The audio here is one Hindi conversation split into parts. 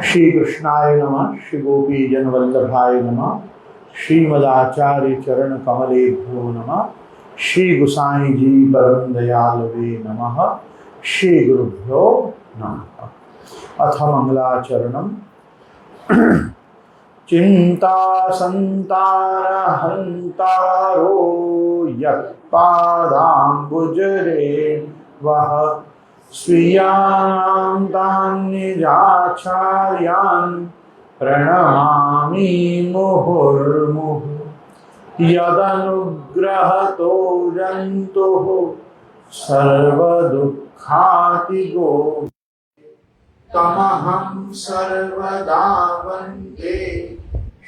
श्री कृष्णाय नमः, श्री गोपी जन वल्लभाय नमः, श्रीमदाचार्य चरण कमलेभ्यो नमः, श्री गुसाई जी परम दयालवे नमः, श्री गुरुभ्यो नमः। अथ मंगलाचरणम। चिंता संतार हंतारो यत्पादाम्बुजरे वह स्वीयान् तान्निजाचार्यान् प्रणमामि मुहुर्मुहुः। यदनुग्रहतो जन्तुः सर्वदुःखातिगो तमहं सर्वदा वन्दे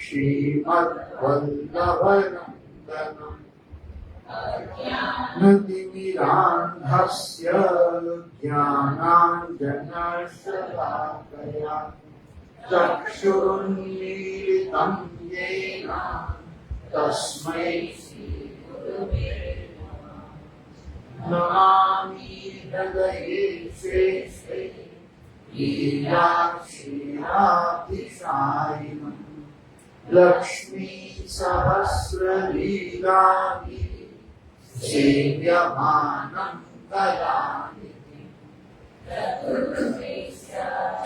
श्रीमद्वल्लभनन्दनम्। नतिमिरान्धस्य ज्ञानाञ्जनशलाकया चक्षुरुन्मीलितं येन तस्मै नमामि हृदये शेषे लीलाक्षीरातिशायिनम्। लक्ष्मी सहस्रलीलानि सेव्यमानं कदानिधि।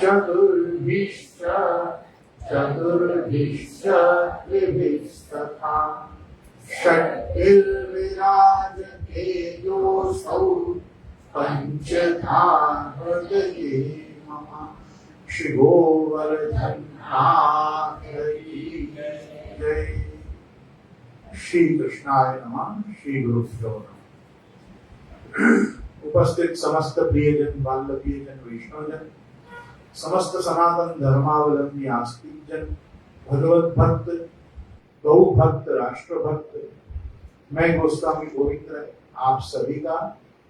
चतुर्भिश्च त्रिभिस्तथा षट्भिर्विराजते योऽसौ पञ्चधा हृदये मम। श्री गोवर्धनाय जय। श्री कृष्णाय नमः, श्री गुरुभ्यो नमः। उपस्थित समस्त प्रियजन, बाल्यजन, वैष्णवजन, समस्त सनातन धर्मावलंबी आस्तिक जन, भगवत भक्त, गौ भक्त, राष्ट्र भक्त, मैं गोस्वामी गोविंद आप सभी का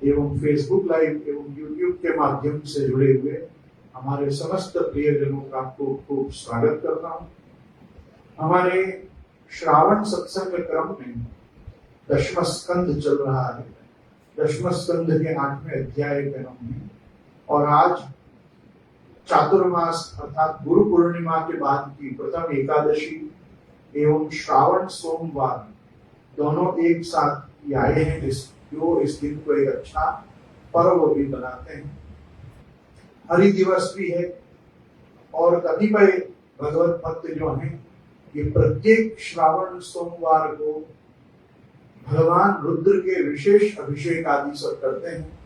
एवं फेसबुक लाइव एवं यूट्यूब के माध्यम से जुड़े हुए हमारे समस्त प्रियजनों का खूब खूब स्वागत करता हूँ। हमारे श्रावण सत्संग क्रम में दशम स्कंध चल रहा है। दशम स्कंध के 8वें अध्याय के हम हैं और आज चातुर्मास अर्थात गुरु पूर्णिमा के बाद की प्रथम एकादशी एवं श्रावण सोमवार दोनों एक साथ आए हैं, जो इस दिन को एक अच्छा पर्व भी बनाते हैं। हरि दिवस भी है और कतिपय भगवत भक्त जो हैं ये प्रत्येक श्रावण सोमवार को भगवान रुद्र के विशेष अभिषेक आदि सब करते हैं।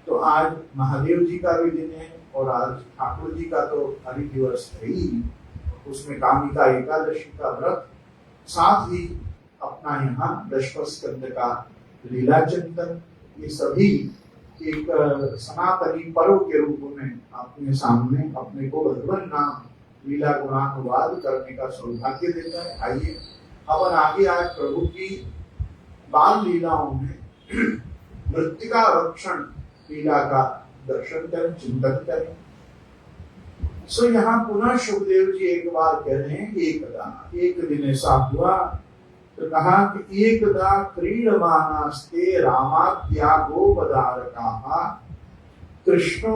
तो आज महादेव जी का भी दिन है और आज ठाकुर जी का तो हरि दिवस है ही, उसमें कामिका एकादशी का व्रत, साथ ही अपना यहाँ दशम स्कंद का लीला चिंतन, ये सभी एक सनातनी पर्व के रूप में अपने सामने अपने को भगवान नाम लीला गुणानुवाद करने का सौभाग्य देता है। आइए अपन आगे आज प्रभु की बाल लीलाओं में मृत्तिका रक्षण लीला का दर्शन करें, चिंतन करें। सो यहाँ पुनः सुखदेव जी एक बार कह रहे हैं, एक दिन ऐसा हुआ तो कहा कि एकदा क्रीडमानास्ते रामाद्यागो पदारकाः कृष्णो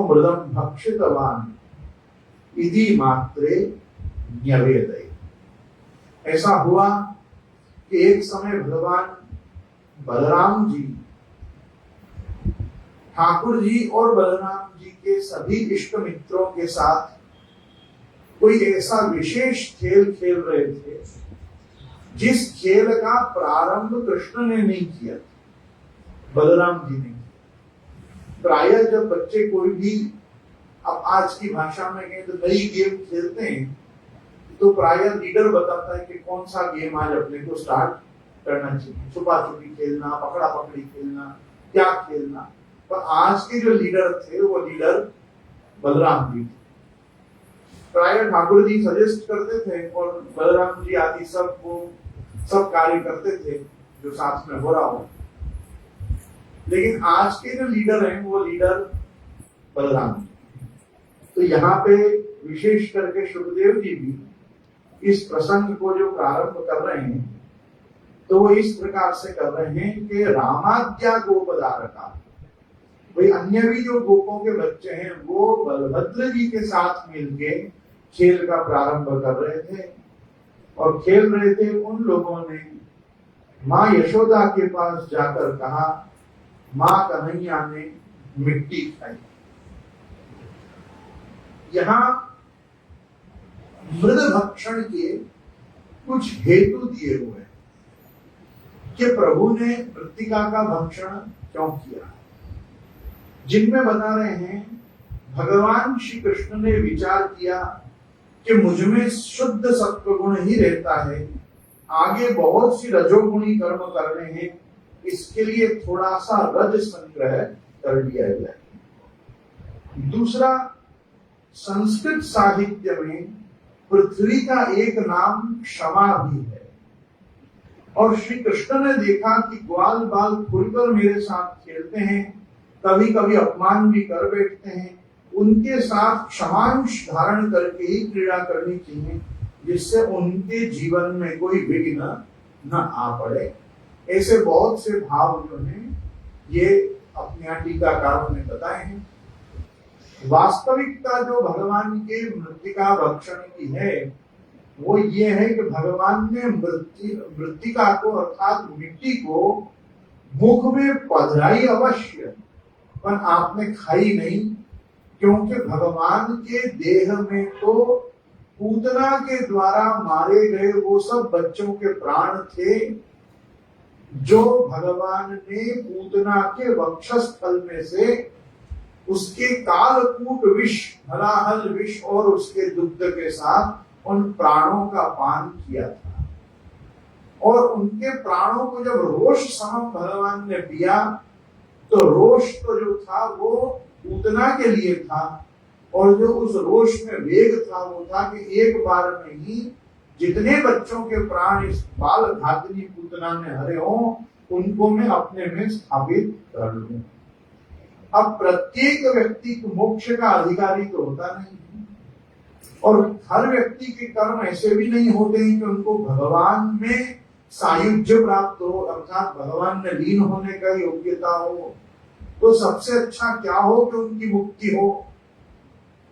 मृदं भक्षितवान् इति मात्रे न्यवेदये। ऐसा हुआ कि एक समय भगवान बलराम जी ठाकुर जी और बलराम जी के सभी इष्ट मित्रों के साथ कोई ऐसा विशेष खेल खेल रहे थे जिस खेल का प्रारंभ कृष्ण ने नहीं किया, बलराम जी ने। प्रायः जब बच्चे कोई भी, अब आज की भाषा में कहें तो नई गेम खेलते हैं, तो प्रायः लीडर बताता है कि कौन सा गेम आज अपने को स्टार्ट करना चाहिए। छुपा छुपी खेलना, पकड़ा पकड़ी खेलना, क्या खेलना। पर आज के जो लीडर थे वो लीडर बलराम जी थे। प्रायः ठाकुर जी सजेस्ट करते थे और बलराम जी आदि सब कार्य करते थे जो साथ में हो रहा हो। लेकिन आज के जो लीडर हैं वो लीडर बलराम जी। तो यहाँ पे विशेष करके सुखदेव जी भी इस प्रसंग को जो प्रारंभ कर रहे हैं तो वो इस प्रकार से कर रहे हैं कि रामाद्या गोपदारका, भाई अन्य भी जो गोपों के बच्चे हैं वो बलभद्र जी के साथ मिलके खेल का प्रारंभ कर रहे थे और खेल रहे थे। उन लोगों ने माँ यशोदा के पास जाकर कहा, माँ कन्हैया ने मिट्टी खाई। यहाँ मृद भक्षण के कुछ हेतु दिए हुए हैं कि प्रभु ने मृत्तिका का भक्षण क्यों किया, जिनमें बता रहे हैं भगवान श्री कृष्ण ने विचार किया कि मुझ में शुद्ध सत्वगुण ही रहता है, आगे बहुत सी रजोगुणी कर्म करने हैं, इसके लिए थोड़ा सा रज संग्रह कर लिया जाए। दूसरा, संस्कृत साहित्य में पृथ्वी का एक नाम क्षमा भी है और श्री कृष्ण ने देखा कि ग्वाल बाल खुलकर मेरे साथ खेलते हैं, कभी कभी अपमान भी कर बैठते हैं, उनके साथ क्षमांश धारण करके ही क्रीड़ा करनी चाहिए जिससे उनके जीवन में कोई विघ्न न आ पड़े। ऐसे बहुत से भाव जो हैं ये अपने टीकाकारों ने बताए हैं। वास्तविकता जो भगवान के मृत्तिका भक्षण की है वो ये है कि भगवान ने मृत्तिका को अर्थात मिट्टी को मुख में पधराई अवश्य, पर आपने खाई नहीं, क्योंकि भगवान के देह में तो पूतना के द्वारा मारे गए वो सब बच्चों के प्राण थे जो भगवान ने पूतना के वक्षस्थल में से उसके कालकूट विष, हलाहल विष और उसके दुग्ध के साथ उन प्राणों का पान किया था। और उनके प्राणों को जब रोष समम भगवान ने पिया तो रोष तो जो था वो पूतना के लिए था और जो उस रोष में वेग था वो था कि एक बार में ही जितने बच्चों के प्राण इस बाल घातनी पूतना ने हरे हों उनको मैं अपने में स्थापित कर लूं। अब प्रत्येक व्यक्ति को मोक्ष का अधिकारी तो होता नहीं है और हर व्यक्ति के कर्म ऐसे भी नहीं होते हैं कि उनको भगवान में सायुज्य प्राप्त हो, अर्थात भगवान में लीन होने का योग्यता हो। तो सबसे अच्छा क्या हो कि उनकी मुक्ति हो।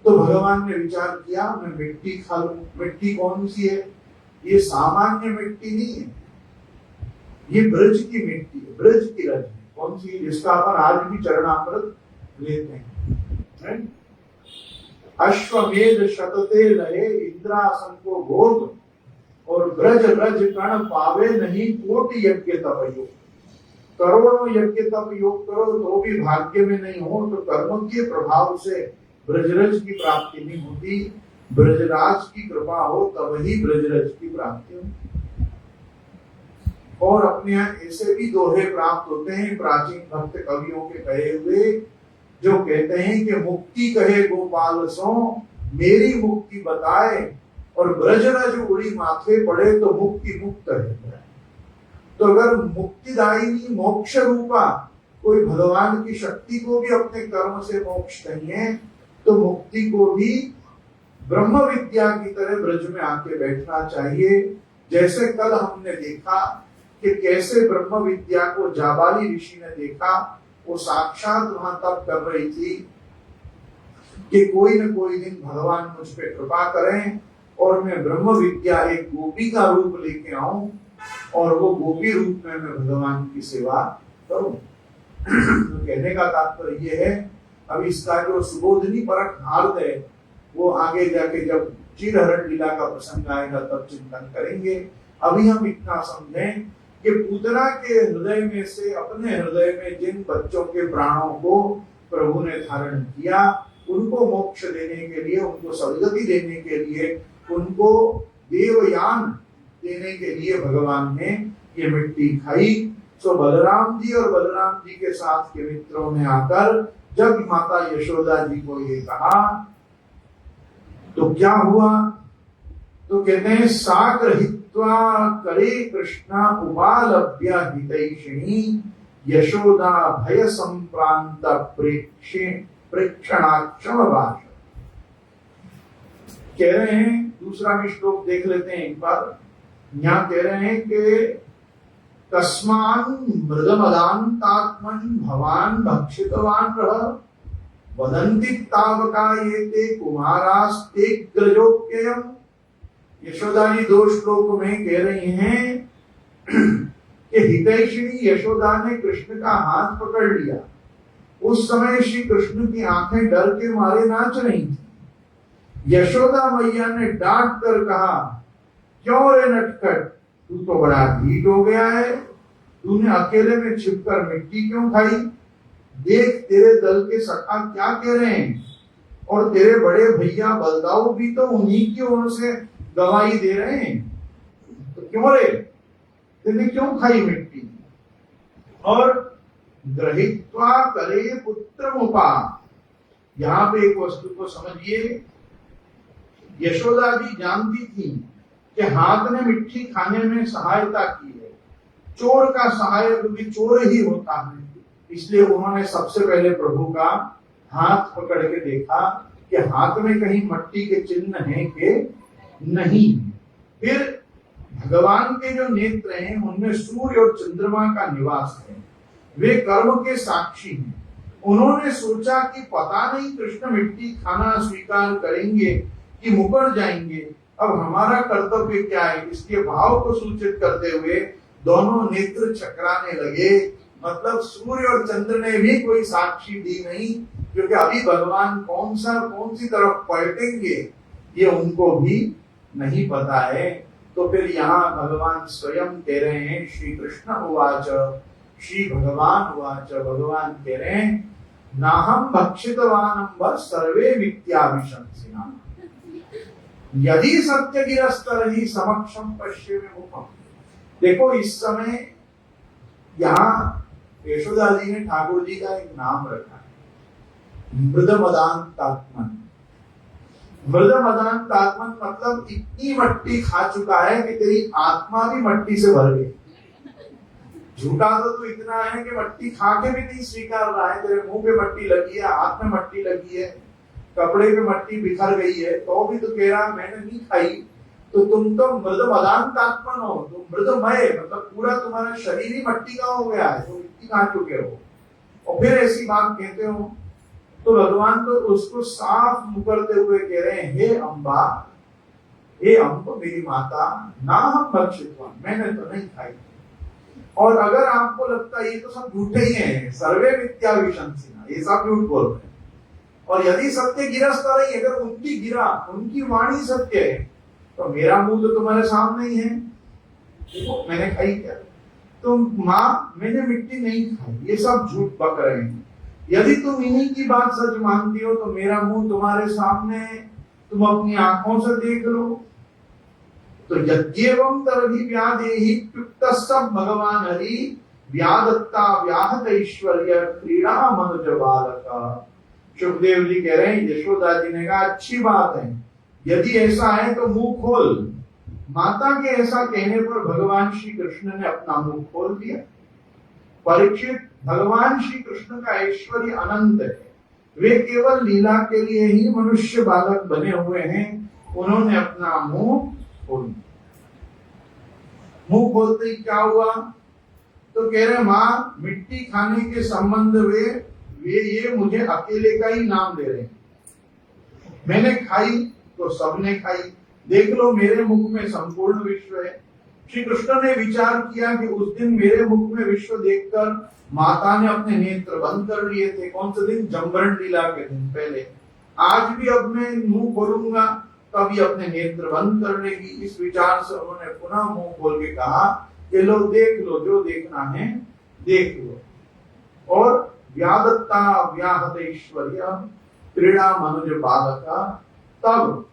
तो भगवान ने विचार किया मैं मिट्टी खा लूं। मिट्टी कौन सी है? ये सामान्य मिट्टी नहीं है, ये ब्रज की मिट्टी है, ब्रज की रज है। कौन सी? जिसका अपन आज भी चरणामृत लेते हैं। अश्वमेध शतते लहे इंद्रासन को भोग और ब्रज ब्रज कण पावे नहीं कोटि यज्ञ तप योग। करोड़ों यज्ञ तप योग करो तो भी भाग्य में नहीं हो तो कर्म के प्रभाव से ब्रजरज की प्राप्ति नहीं होती। ब्रजराज की कृपा हो तब ही ब्रजरज की प्राप्ति हो। और अपने यहाँ ऐसे भी दोहे प्राप्त होते हैं प्राचीन भक्त कवियों के कहे हुए जो कहते हैं कि मुक्ति कहे गोपाल सो मेरी मुक्ति बताए और ब्रजरज उड़ी माथे पड़े तो मुक्ति मुक्त है। तो अगर मुक्तिदायिनी मोक्ष रूपा कोई भगवान की शक्ति को भी अपने कर्म से मोक्ष नहीं है तो मुक्ति को भी ब्रह्म विद्या की तरह ब्रज में आके बैठना चाहिए। जैसे कल हमने देखा कि कैसे ब्रह्म विद्या को जाबाली ऋषि ने देखा, वो साक्षात वहां तप कर रही थी कि कोई न कोई दिन भगवान मुझ पे कृपा करें और मैं ब्रह्म विद्या एक गोपी का रूप लेके आऊं और वो गोपी रूप में मैं भगवान की सेवा करूं। तो कहने का तात्पर्य ये है, अब इसका जो सुबोधनी परक अर्थ है वो आगे जाके जब चिरहरण लीला का प्रसंग आएगा तब चिंतन करेंगे। अभी हम इतना समझें कि पूतना के हृदय में से अपने हृदय में जिन बच्चों के प्राणों को प्रभु ने धारण किया उनको मोक्ष देने के लिए, उनको सदगति देने के लिए, उनको देवयान देने के लिए भगवान ने ये मिट्टी खाई। सो बलराम जी और बलराम जी के साथ के मित्रों ने आकर जब माता यशोदा जी को ये कहा तो क्या हुआ? तो कहते हैं साग्रहित्वा करे कृष्णा उपालभ्य हितैषिणी यशोदा भय संप्रांत प्रेक्षणाक्षम भाष। कह रहे हैं, दूसरा भी श्लोक देख लेते हैं एक बार। यहाँ कह रहे हैं कि तस्मान् मृदमदान्तात्मन् भवान् भक्षितवान् रह वदन्ति तावका ये ते कुमारास्ते ग्रजोप्ययम्। यशोदा जी 2 श्लोक में कह रही हैं कि हितैषिणी यशोदा ने कृष्ण का हाथ पकड़ लिया। उस समय श्री कृष्ण की आंखें डर के मारे नाच रही थी। यशोदा मैया ने डांट कर कहा, क्यों रे नटखट, तू तो बड़ा ढीठ हो गया है, तूने अकेले में छिपकर मिट्टी क्यों खाई? देख तेरे दल के सखा क्या कह रहे हैं, और तेरे बड़े भैया बलदाऊ भी तो उन्हीं की ओर से गवाही दे रहे हैं। तो क्यों रे, तेने क्यों खाई मिट्टी? और ग्रहित्वा करे पुत्र मुपा, यहां पे एक वस्तु को समझिए। यशोदा जी जानती थी कि हाथ ने मिट्टी खाने में सहायता की है, चोर का सहायक भी चोर ही होता है, इसलिए उन्होंने सबसे पहले प्रभु का हाथ पकड़ के देखा कि हाथ में कहीं मिट्टी के चिन्ह हैं कि नहीं। फिर भगवान के जो नेत्र हैं उनमें सूर्य और चंद्रमा का निवास है, वे कर्म के साक्षी हैं। उन्होंने सोचा कि पता नहीं कृष्ण मिट्टी खाना स्वीकार करेंगे कि मुकर जाएंगे, अब हमारा कर्तव्य क्या है। इसके भाव को सूचित करते हुए दोनों नेत्र चकराने लगे। मतलब सूर्य और चंद्र ने भी कोई साक्षी दी नहीं, क्योंकि अभी भगवान कौन सी तरफ पलटेंगे ये उनको भी नहीं पता है। तो फिर यहाँ भगवान स्वयं कह रहे हैं, श्री कृष्ण उवाच, श्री भगवान उवाच, भगवान कह रहे हैं, नाहम भक्षितवानम सर्वे मिथ्याभिशंसिना यदि सत्य गिरस्तर ही समक्षम पश्चिम मुखम। देखो इस समय यहाँ यशोदा जी ने ठाकुर जी का एक नाम रखा है, मृदमदान्तात्मन। मृदमदान्तात्मन मतलब इतनी मट्टी खा चुका है कि तेरी आत्मा भी मट्टी से भर गई। झूठा तो इतना है कि मट्टी खा के भी नहीं स्वीकार रहा है, तेरे मुंह पे मट्टी लगी है, हाथ में मट्टी लगी है, कपड़े पे मट्टी बिखर गई है, तो भी तो कह रहा मैंने नहीं खाई। तो तुम तो मृदमदान्तात्मन हो, तुम मृदमय, मतलब पूरा तुम्हारा शरीर ही मट्टी का हो गया है, तुम मिट्टी खा चुके हो और फिर ऐसी बात कहते हो। तो भगवान तो उसको साफ मुकरते हुए कह रहे हैं, हे अम्बा, हे अम्ब मेरी माता, ना हम भक्षितवान, मैंने तो नहीं खाई। और अगर आपको लगता है ये तो सब झूठे ही हैं, सर्वे मिथ्याभिशंसिना, ये सब झूठ बोल रहे हैं, और यदि सत्य गिरस्ता रही, अगर उनकी गिरा, उनकी वाणी सत्य है, तो मेरा मुंह तो तुम्हारे सामने ही है, देखो मैंने खाई क्या? तुम माँ मैंने मिट्टी नहीं खाई, ये सब झूठ बक रहे हैं। यदि तुम इन्हीं की बात सच मानती हो तो मेरा मुंह तुम्हारे सामने है, तुम अपनी आंखों से देख लो। तो यद्येवं तरहि व्यादेहि प्युक्तस्तव भगवान हरि व्यादत्ता व्याहत ऐश्वर्य क्रीड़ा मनुज बालक। सुखदेव जी कह रहे हैं, यशोदा जी ने कहा अच्छी बात है, यदि ऐसा है तो मुंह खोल। माता के ऐसा कहने पर भगवान श्री कृष्ण ने अपना मुंह खोल दिया। परीक्षित, भगवान श्री कृष्ण का ऐश्वर्य अनंत है, वे केवल लीला के लिए ही मनुष्य बालक बने हुए हैं। उन्होंने अपना मुंह खोल दिया। मुंह खोलते ही क्या हुआ? तो कह रहे माँ मिट्टी खाने के संबंध में वे ये मुझे अकेले का ही नाम दे रहे हैं, मैंने खाई तो सबने खाई, देख लो मेरे मुख में संपूर्ण विश्व है। श्री कृष्ण ने विचार किया कि उस दिन मेरे मुख में विश्व देखकर माता ने अपने नेत्र बंद कर लिए थे। कौन से दिन? जम्बरण लीला के दिन पहले। आज भी अब मैं मुंह खोलूंगा तभी अपने नेत्र बंद कर लेगी। इस विचार से उन्होंने पुनः मुंह खोल के कहा कि लो देख लो, जो देखना है देख लो। और व्यादत्ता व्याहत ऐश्वर्य क्रीड़ा मनुज बालका। तब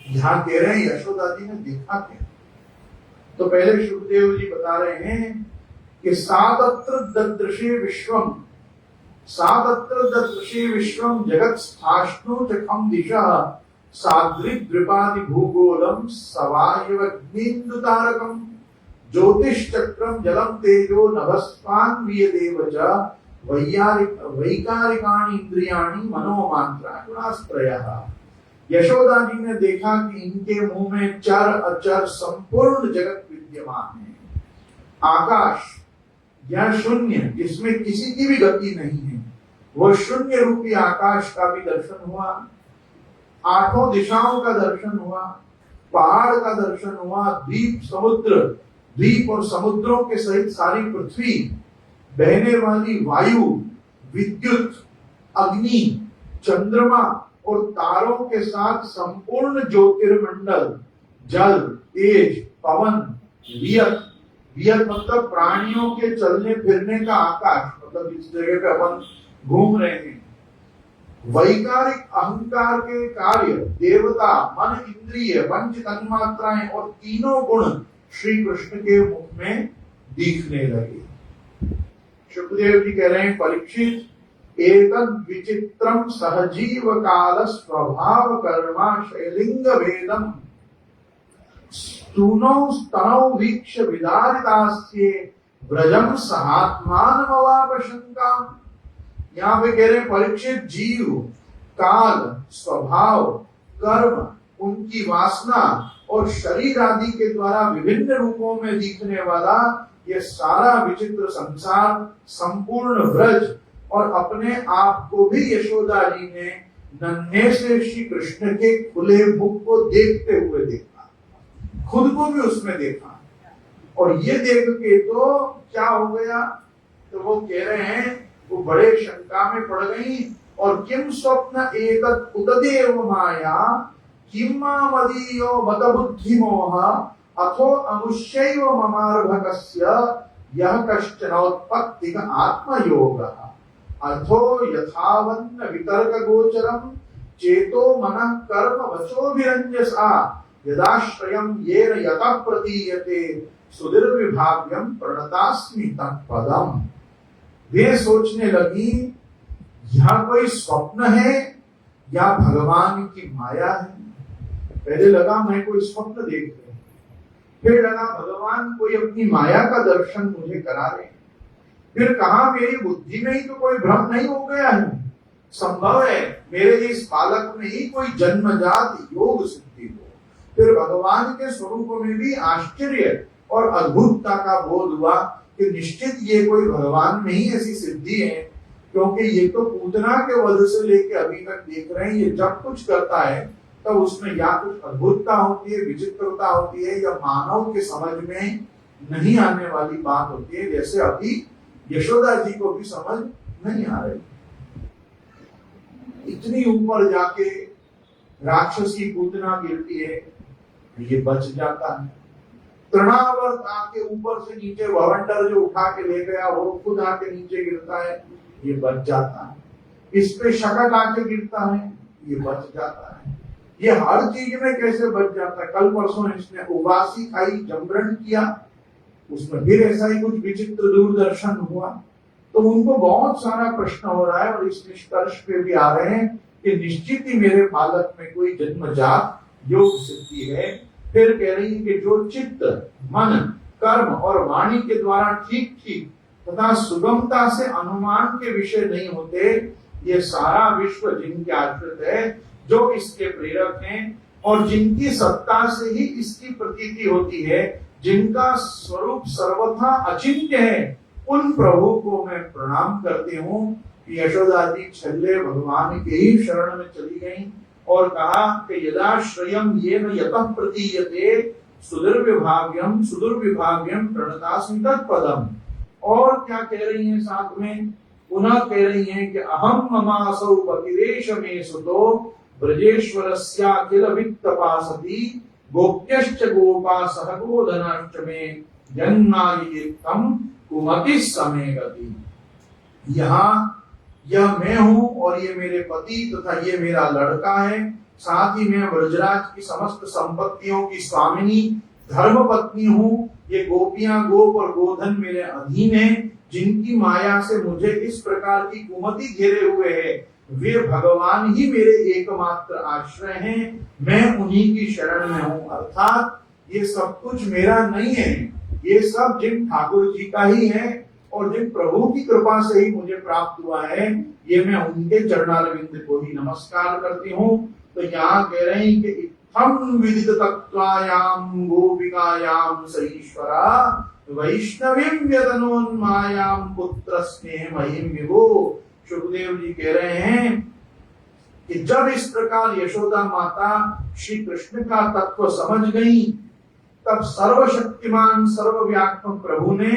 यहां कह रहे हैं यशोदा जी ने देखा क्या? तो पहले सुखदेव जी बता रहे हैं कि सातत्र ददृशे विश्वम, सातत्र ददृशे विश्वम जगत स्थाष्णु चखम दिशा साद्रिद्रिपादि भूगोलम सवायवग्निन्दु तारकम ज्योतिष चक्रम जलम तेजो नभस्वान वियदेव च वैकारिकाणि इंद्रियाणि मनोमांत्रा गुणास्त्रयः। यशोदा जी ने देखा कि इनके मुंह में चर अचर संपूर्ण जगत विद्यमान है। आकाश या शून्य जिसमें किसी की भी गति नहीं है, वह शून्य रूपी आकाश का भी दर्शन हुआ, आठों दिशाओं का दर्शन हुआ, पहाड़ का दर्शन हुआ, द्वीप समुद्र, द्वीप और समुद्रों के सहित सारी पृथ्वी, बहने वाली वायु, विद्युत, अग्नि, चंद्रमा और तारों के साथ संपूर्ण ज्योतिर्मंडल, जल, तेज, पवन, वियत, वियत मतलब प्राणियों के चलने फिरने का आकाश, मतलब जिस जगह पे अपन घूम रहे हैं, वैकारिक अहंकार के कार्य, देवता, मन, इंद्रिय, पंच तन्मात्राएं और तीनों गुण श्री कृष्ण के मुख में दिखने लगे। शुकदेव जी कह रहे हैं, परीक्षित, एतद् विचित्रम सहजीव काल स्वभाव कर्मा शैलिंग वेदम स्तूनौ स्तनौ वीक्ष विदारितास्ये व्रजम सहात्मानमवाप शंकाम। यहाँ पे कह रहे हैं, परीक्षित, जीव, काल, स्वभाव, कर्म, उनकी वासना और शरीर आदि के द्वारा विभिन्न रूपों में दिखने वाला ये सारा विचित्र संसार, संपूर्ण व्रज और अपने आप को भी यशोदा जी ने नन्हे से श्री कृष्ण के खुले मुख को देखते हुए देखा, खुद को भी उसमें देखा। और ये देख के तो क्या हो गया, तो वो कह रहे हैं, वो बड़े शंका में पड़ गई। और किम स्वप्न एतत् उतदेव माया किम मदीयो मत बुद्धि मोह अथो अमुष्यैव ममार्भकस्य यह कश्चनोत्पत्ति आत्मयोगः अथो यथावन्न वितर्क गोचरम चेतो मनः कर्म वचोभिरंजसा यदाश्रयं येन यतः प्रतीयते सुदीर्घविभाव्यम प्रणतास्मि तत्पदम। वे सोचने लगी, यह कोई स्वप्न है या भगवान की माया है। पहले लगा मैं कोई स्वप्न देख रही, फिर लगा भगवान कोई अपनी माया का दर्शन मुझे करा रहे, फिर कहा मेरी बुद्धि में ही तो कोई भ्रम नहीं हो गया है, संभव है मेरे इस बालक में ही कोई जन्मजात योग सिद्धि हो। फिर भगवान के स्वरूप में भी आश्चर्य और अद्भुतता का बोध हुआ कि निश्चित ये कोई भगवान में ही ऐसी सिद्धि है, क्योंकि ये तो पूतना के वध से लेके अभी तक देख रहे हैं, ये जब कुछ करता है तब तो उसमें या कुछ अद्भुतता होती है, विचित्रता होती है, या मानव के समझ में नहीं आने वाली बात होती है, जैसे अभी यशोदा जी को भी समझ नहीं आ रही। इतनी ऊपर जाके राक्षसी पूतना गिरती है, ये बच जाता है। तृणावर्त आके ऊपर से नीचे भवंडर जो उठा के ले गया वो खुद आके नीचे गिरता है, ये बच जाता है। इस पे शकट आके गिरता है, ये बच जाता है। ये हर चीज में कैसे बच जाता है। कल परसों इसने उबासी खाई, जमरण किया, उसमें फिर ऐसा ही कुछ विचित्र दूरदर्शन हुआ। तो उनको बहुत सारा प्रश्न हो रहा है और इस निष्कर्ष पे भी आ रहे हैं कि निश्चित ही मेरे बालक में कोई जन्मजात योग सिद्धि है। फिर कह रही है कि जो चित्त, मन, कर्म और वाणी के द्वारा ठीक ठीक तथा सुगमता से अनुमान के विषय नहीं होते, ये सारा विश्व जिनके आश्रित है, जो इसके प्रेरक हैं और जिनकी सत्ता से ही इसकी प्रतीति होती है, जिनका स्वरूप सर्वथा अचिंत्य है, उन प्रभु को मैं प्रणाम करती हूँ। यशोदा जी छल्ले भगवान के ही शरण में चली गई और कहा कि यदाश्रयम येन यतः प्रतीयते सुदुर्विभाव्यम प्रणतास्मि तत्पदम। और क्या कह रही हैं साथ में, पुनः कह रही हैं कि अहम ममासौ पतिरेश मे सुतो ब्रजेश्वरस्याखिल वित्तपासति गोप्यश्च गोपा सह गोधनाश्च मे जन्नायितम कुमति समय गति। यहाँ यह मैं हूँ और ये मेरे पति तथा ये मेरा लड़का है, साथ ही मैं ब्रजराज की समस्त संपत्तियों की स्वामिनी धर्म पत्नी हूँ। ये गोपियां, गोप और गोधन मेरे अधीन हैं, जिनकी माया से मुझे इस प्रकार की कुमति घेरे हुए है, वे भगवान ही मेरे एकमात्र आश्रय हैं, मैं उन्हीं की शरण में हूँ। अर्थात ये सब कुछ मेरा नहीं है, ये सब जिन ठाकुर जी का ही है और जिन प्रभु की कृपा से ही मुझे प्राप्त हुआ है, ये मैं उनके चरणारविंद को ही नमस्कार करती हूँ। तो यहाँ कह रहे हैं कि इत्थं विदित तत्त्वायां गोपिकायां स ईश्वरा वैष्णवीं व्यदनोन्मायाम पुत्र स्नेह महिम विभो। सुखदेव जी कह रहे हैं कि जब इस प्रकार यशोदा माता श्री कृष्ण का तत्व समझ गई, तब सर्वशक्तिमान सर्वव्यापक प्रभु ने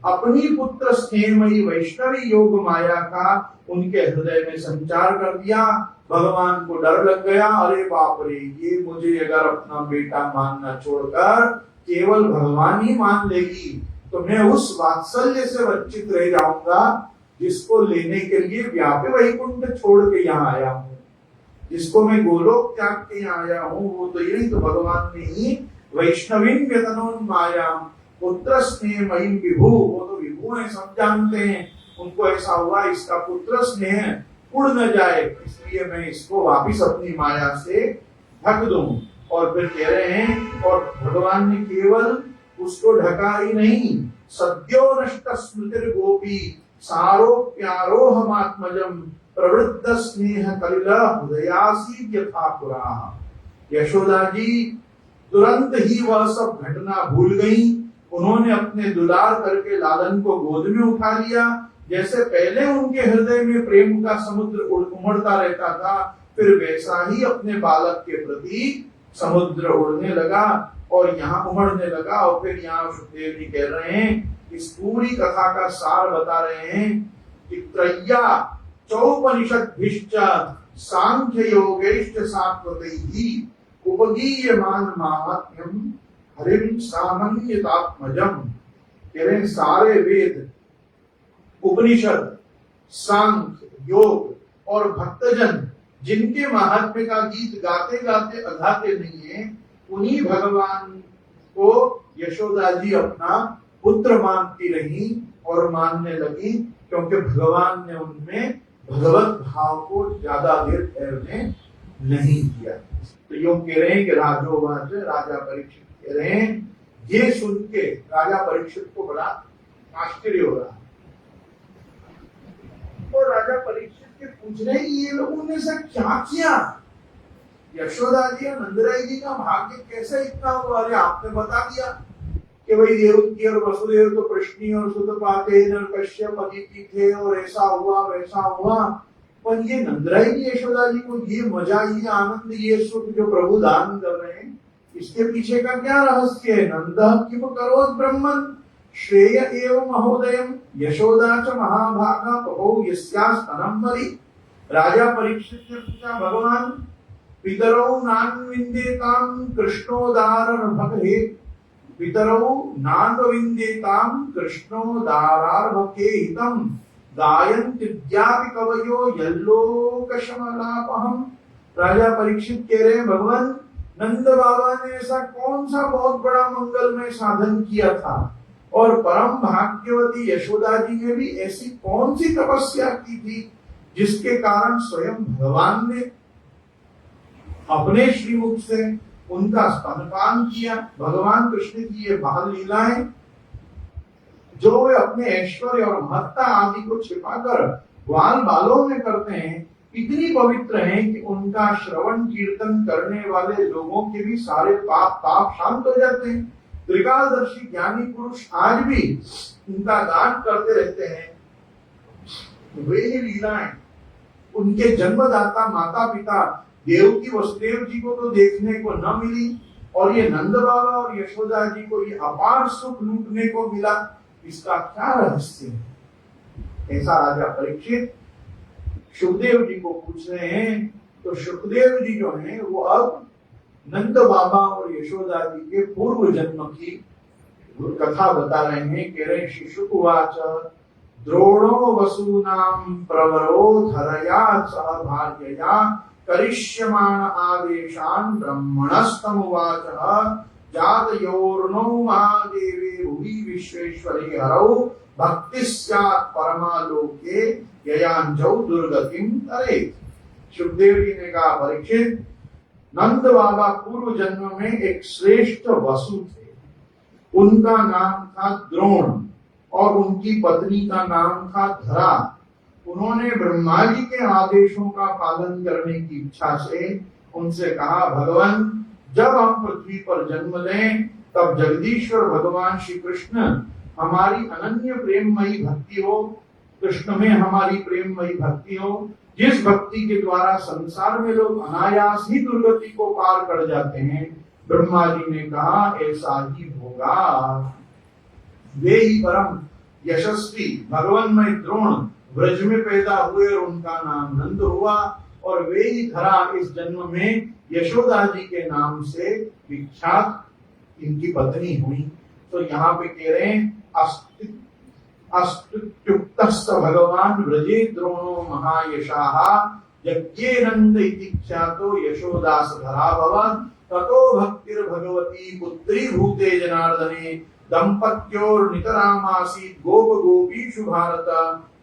अपनी पुत्र स्नेहमयी वैष्णवी योग माया का उनके हृदय में संचार कर दिया। भगवान को डर लग गया, अरे बाप रे, ये मुझे अगर अपना बेटा मानना छोड़कर केवल भगवान ही मान लेगी तो मैं उस वात्सल्य से वंचित रह जाऊंगा जिसको लेने के लिए व्यापी वैकुंठ छोड़ के यहाँ आया हूँ, जिसको मैं गोलोक त्याग के यहाँ आया हूँ। वो तो यही तो भगवान ने ही वैष्णवीं व्यदनोन्मायाम पुत्र स्नेह महिम विभु, वो तो विभु है, सब जानते हैं। उनको ऐसा हुआ इसका पुत्र स्नेह उड़ न जाए, इसलिए मैं इसको वापिस अपनी माया से ढक दूं। और फिर कह रहे हैं, और भगवान ने केवल उसको ढका ही नहीं, सद्यो नष्ट स्मृतिर गोपी सारो प्यारो हम आत्मजम प्रवृत्त स्नेह कलिल हृदयासी यथा पुरा। यशोदा जी तुरंत ही वह सब घटना भूल गई। उन्होंने अपने दुलार करके लालन को गोद में उठा लिया। जैसे पहले उनके हृदय में प्रेम का समुद्र उमड़ता रहता था, फिर वैसा ही अपने बालक के प्रति समुद्र उड़ने लगा और यहाँ उमड़ने लगा। और फिर यहाँ सुखदेव जी कह रहे हैं, इस पूरी कथा का सार बता रहे हैं कि त्रय्या चौपनिषद्भिश्च सांख्य योगैश्च सात्वतैः उपगीयमान माहात्म्यम हरिं सामान्यतात्मजम। कह रहे हैं सारे वेद, उपनिषद, सांख्य, योग और भक्तजन जिनके महात्म्य का गीत गाते गाते अघाते नहीं है, उन्हीं भगवान को यशोदा जी अपना पुत्र मानती रही और मानने लगी, क्योंकि भगवान ने उनमें भगवत भाव को ज्यादा देर ठहरने नहीं दिया। तो योग कह रहे हैं कि राजोवाच, राजा परीक्षित कह रहे हैं, ये सुन के राजा परीक्षित को बड़ा आश्चर्य हो रहा। और राजा परीक्षित के पूछ रहे हैं, ये लोगों ने सब क्या किया? यशोदा जी और नंदराय जी का भाग्य कैसे इतना हुआ? अरे आपने बता दिया कि भाई देवकी और वसुदेव तो प्रश्नी और सुतपाते और कश्यप अदिति थे और ऐसा हुआ वैसा हुआ, पर ये नंदराय जी यशोदा जी को ये मजा, ये आनंद, ये सुख जो प्रभु दान कर रहे हैं, इसके पीछे का क्या रहस्य है? नंदः किम करोत् ब्रह्मन् श्रेय एव महोदयम् यशोदा च महाभागा बभौ यस्यास्तनं मरि। राजा परीक्षित ने पूछा, भगवान पितरौ नान्विन्देतां कृष्णोदारर्भके, पितरौ नान्विन्देतां कृष्णोदारार्भके हितं गायन्त्यद्यापि कवयो यल्लोकशमलापहम्। राजा परीक्षित कह रहे हैं, भगवान नंद बाबा ने ऐसा कौन सा बहुत बड़ा मंगलमय साधन किया था, और परम भाग्यवती यशोदा जी ने भी ऐसी कौन सी तपस्या की थी जिसके कारण स्वयं भगवान ने अपने श्रीमुख से उनका स्तनपान किया। भगवान कृष्ण की ये बाल लीलाएं जो वे अपने ऐश्वर्य और महत्ता आदि को छिपाकर ग्वाल बालों में करते हैं, इतनी पवित्र हैं कि उनका श्रवण कीर्तन करने वाले लोगों के भी सारे पाप शांत हो जाते हैं। त्रिकालदर्शी ज्ञानी पुरुष आज भी उनका गान करते रहते हैं। वे ही लीलाएं उनके जन्मदाता माता पिता देवकी वसुदेव जी को तो देखने को न मिली, और ये नंद बाबा और यशोदा जी को ये अपार सुख लूटने को मिला। इसका क्या रहस्य है? ऐसा राजा परीक्षित सुखदेव जी को पूछ रहे हैं। तो सुखदेव जी जो हैं वो अब नंद बाबा और यशोदा जी के पूर्व जन्म की कथा बता रहे हैं। कह रहे शिशुकुवाच द्रोणो वसूनां प्रवरो धरया सह भार्यया करिष्यमाण आदेशान् ब्रह्मणस्तमुवाच जातयोर्नो महादेवे भुवि विश्वेश्वरे हरौ भक्ति स्यात् परमालोके ययांजौ दुर्गतिं तरेत्। सुखदेव जी ने कहा, परीक्षित, नंद बाबा पूर्व जन्म में एक श्रेष्ठ वसु थे। उनका नाम था द्रोण और उनकी पत्नी का नाम था धरा। उन्होंने ब्रह्मा जी के आदेशों का पालन करने की इच्छा से उनसे कहा, भगवान, जब हम पृथ्वी पर जन्म लें तब जगदीश्वर भगवान श्री कृष्ण हमारी अनन्य प्रेममयी भक्ति हो, कृष्ण में हमारी प्रेममयी भक्ति हो, जिस भक्ति के द्वारा संसार में लोग अनायास ही दुर्गति को पार कर जाते हैं, ब्रह्मा जी ने कहा ऐसा ही होगा। वे ही परम यशस्वी भगवन्मय द्रोण ब्रज में पैदा हुए और उनका नाम नंद हुआ, और वे ही धरा इस जन्म में यशोदा जी के नाम से विख्यात इनकी पत्नी हुई। तो यहाँ पे कह रहे हैं अस्तुत्युक्तस्त भगवान व्रजे द्रोणो महायशाः यज्ञे नंद इति ख्यातो यशोदास धरा भव ततो भक्तिर भगवती पुत्री भूते जनार्दने दंपत्योर नितरामासीत् गोप गोपीषु भारत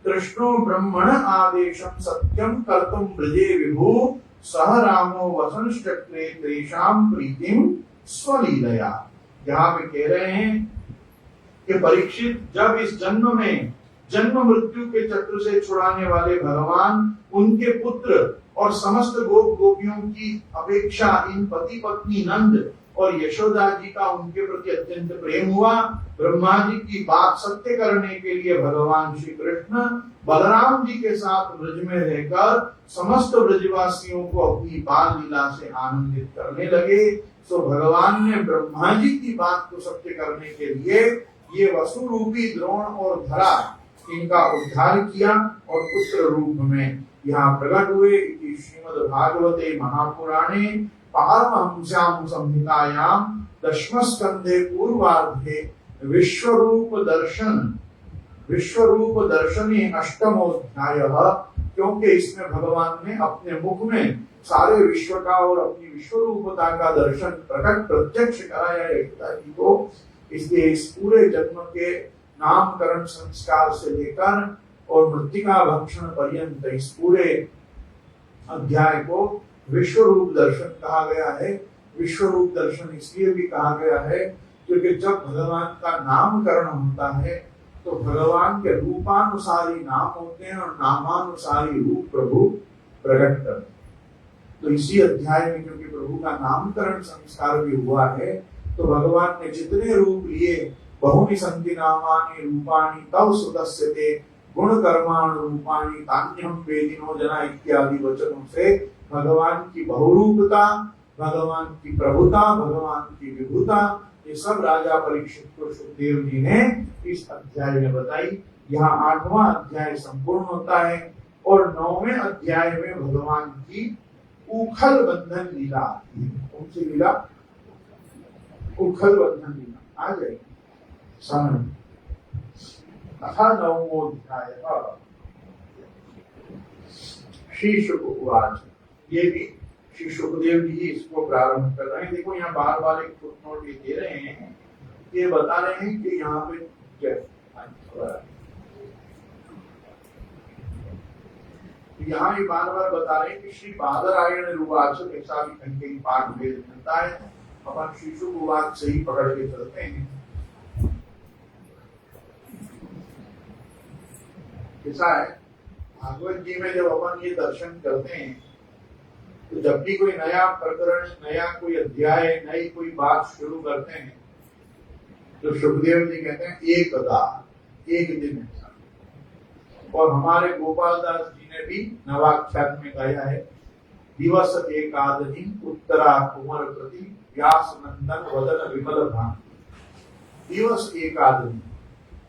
कृष्णो ब्रह्मण आदेशम सत्यम कर्तुम ब्रजे विभु सह रामो वसंश्चक्रे तेषां प्रीतिम स्वलीलया। यहाँ पे कह रहे हैं कि परीक्षित जब इस जन्म में जन्म मृत्यु के चक्र से छुड़ाने वाले भगवान, उनके पुत्र और समस्त गोप गोपियों की अपेक्षा इन पति पत्नी नंद और यशोदा जी का उनके प्रति अत्यंत प्रेम हुआ। ब्रह्मा जी की बात सत्य करने के लिए भगवान श्री कृष्ण बलराम जी के साथ ब्रज में रहकर समस्त ब्रजवासियों को अपनी बाल लीला से आनंदित करने लगे। तो भगवान ने ब्रह्मा जी की बात को सत्य करने के लिए ये वसु रूपी द्रोण और धरा इनका उद्धार किया और पुत्र रूप में यहाँ प्रकट हुए। श्रीमद् भागवते महापुराणे पारमहंस्यां संहितायां दशम स्कंधे पूर्वार्धे विश्वरूप दर्शने अष्टमोऽध्यायः, क्योंकि इसमें भगवान ने अपने मुख में सारे विश्व का और अपनी विश्वरूपता का दर्शन प्रकट प्रत्यक्ष कराया यशोदा जी को। इसलिए इस पूरे जन्म के नामकरण संस्कार से लेकर और मृत्तिका भक्षण पर्यंत इस पूरे अध्याय को विश्व रूप दर्शन कहा गया है। विश्व रूप दर्शन इसलिए भी कहा गया है क्योंकि जब भगवान का नामकरण होता है तो भगवान के रूपानुसारी नाम होते हैं और नामानुसारी रूप प्रभु प्रकट करते हैं। तो इसी अध्याय में क्योंकि प्रभु का नामकरण संस्कार भी हुआ है तो भगवान ने जितने रूप लिए, बहुनि सन्ति नामानि रूपाणि तव सुतस्य ते गुण कर्माण रूपाणि तान्यहं वेदिनो जना इत्यादि वचनों से भगवान की बहुरूपता, भगवान की प्रभुता, भगवान की विभुता, ये सब राजा परीक्षित को सुखदेव जी ने इस अध्याय में बताई। यहाँ 8वां अध्याय संपूर्ण होता है और 9वें अध्याय में भगवान की उखल बंधन लीला आती है। कौन सी लीला? उखल बंधन लीला आ जाएगी समय। अथा 9मोऽध्यायः श्री शुक उवाच। ये भी श्री सुखदेव जी इसको प्रारंभ कर रहे हैं। देखो यहाँ बार बार एक फुटनोट ये दे रहे हैं, ये बता रहे हैं कि यहाँ पे यहाँ ये बार बार बता रहे हैं कि श्री बादरायण उवाच, ऐसा भी कहीं कहीं पाठ भेद मिलता है, अपन श्री शुक उवाच से ही पकड़ के चलते हैं। ऐसा है भागवत जी में जब अपन ये दर्शन करते हैं तो जब भी कोई नया प्रकरण, नया कोई अध्याय, नई कोई बात शुरू करते हैं तो सुखदेव जी कहते हैं एकदा, एक दिन ऐसा। और हमारे गोपाल दास जी ने भी नवाख्यात में गाया है, दिवस एकादशी उत्तरा कुंवर प्रति व्यास नंदन वदन विमल भान। दिवस एकादशी,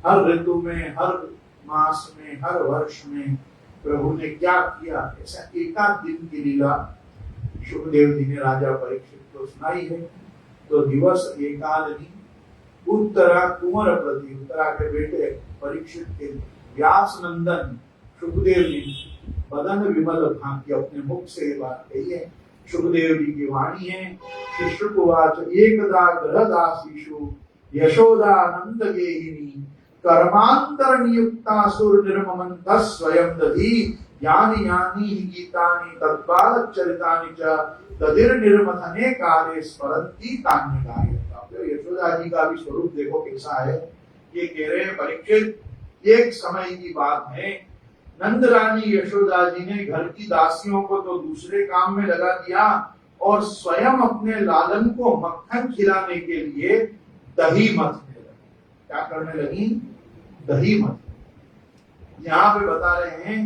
हर ऋतु में, हर मास में, हर वर्ष में प्रभु ने क्या किया, ऐसा एकाध दिन की लीला सुखदेव जी ने राजा परीक्षित को सुनाई है। तो दिवस एकादशी उत्तरा कुंवर प्रति, उत्तरा के बेटे परीक्षित के व्यास नंदन सुखदेव जी बदन विमल भांति अपने मुख से ये बात कही है। सुखदेव जी की वाणी है। शिष्य उवाच एकदा गृहदासीषु यशोदानंद गेहिनी कर्मांतर नियुक्ता सुर निर्ममंत स्वयं दधी यानि यानि हि गीतानि तत्पाद चरितानि च तदिर निर्मथने काले स्मरन्ति तान्य गायन्ति। यशोदा जी का भी स्वरूप देखो कैसा है। ये कह रहे हैं परीक्षित, एक समय की बात है, नंद रानी यशोदा जी ने घर की दासियों को तो दूसरे काम में लगा दिया और स्वयं अपने लालन को मक्खन खिलाने के लिए दही मथने लगी। क्या करने लगी? दही मत। यहां पे बता रहे हैं